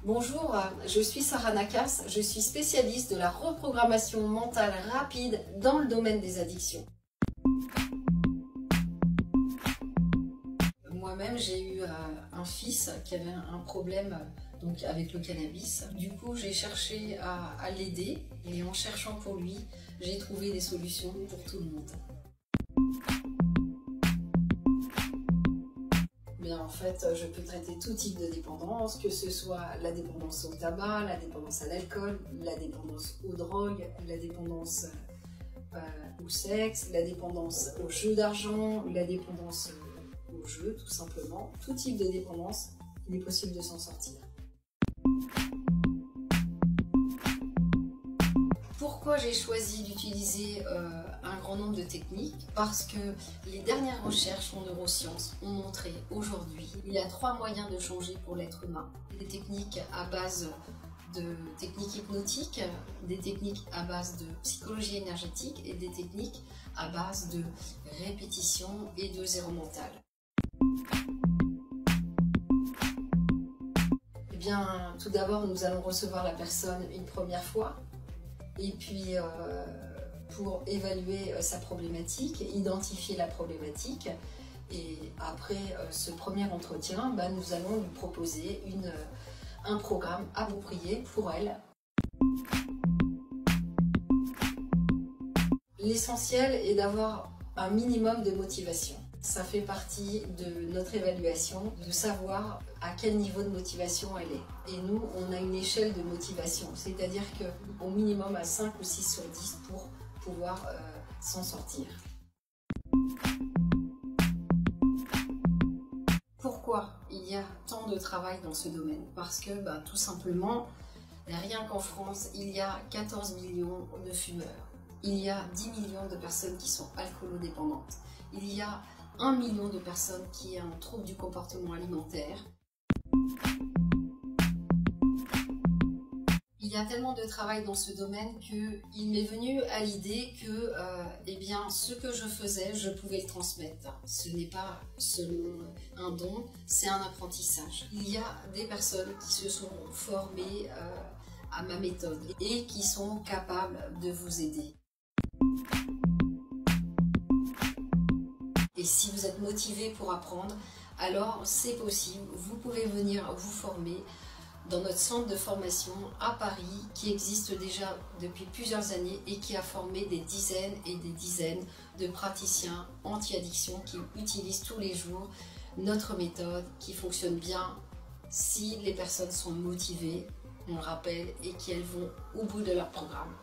Bonjour, je suis Sarah Nakas, je suis spécialiste de la reprogrammation mentale rapide dans le domaine des addictions. Moi-même, j'ai eu un fils qui avait un problème avec le cannabis. Du coup, j'ai cherché à l'aider et en cherchant pour lui, j'ai trouvé des solutions pour tout le monde. Bien, en fait, je peux traiter tout type de dépendance, que ce soit la dépendance au tabac, la dépendance à l'alcool, la dépendance aux drogues, la dépendance au sexe, la dépendance au jeu d'argent, la dépendance au jeu, tout simplement. Tout type de dépendance, il est possible de s'en sortir. Pourquoi j'ai choisi d'utiliser un grand nombre de techniques? Parce que les dernières recherches en neurosciences ont montré aujourd'hui qu'il y a 3 moyens de changer pour l'être humain. Des techniques à base de techniques hypnotiques, des techniques à base de psychologie énergétique et des techniques à base de répétition et de zéro mental. Eh bien, tout d'abord, nous allons recevoir la personne une première fois. Et puis, pour évaluer sa problématique, identifier la problématique. Et après ce premier entretien, nous allons lui proposer un programme approprié pour elle. L'essentiel est d'avoir un minimum de motivation. Ça fait partie de notre évaluation, de savoir à quel niveau de motivation elle est. Et nous, on a une échelle de motivation, c'est-à-dire qu'au minimum à 5 ou 6 sur 10 pour pouvoir s'en sortir. Pourquoi il y a tant de travail dans ce domaine? Parce que tout simplement, rien qu'en France, il y a 14 millions de fumeurs. Il y a 10 millions de personnes qui sont alcoolodépendantes. Il y a 1 million de personnes qui ont un trouble du comportement alimentaire. Il y a tellement de travail dans ce domaine qu'il m'est venu à l'idée que ce que je faisais, je pouvais le transmettre. Ce n'est pas seulement un don, c'est un apprentissage. Il y a des personnes qui se sont formées à ma méthode et qui sont capables de vous aider. Et si vous êtes motivé pour apprendre, alors c'est possible. Vous pouvez venir vous former dans notre centre de formation à Paris qui existe déjà depuis plusieurs années et qui a formé des dizaines et des dizaines de praticiens anti-addiction qui utilisent tous les jours notre méthode qui fonctionne bien si les personnes sont motivées, on le rappelle, et qu'elles vont au bout de leur programme.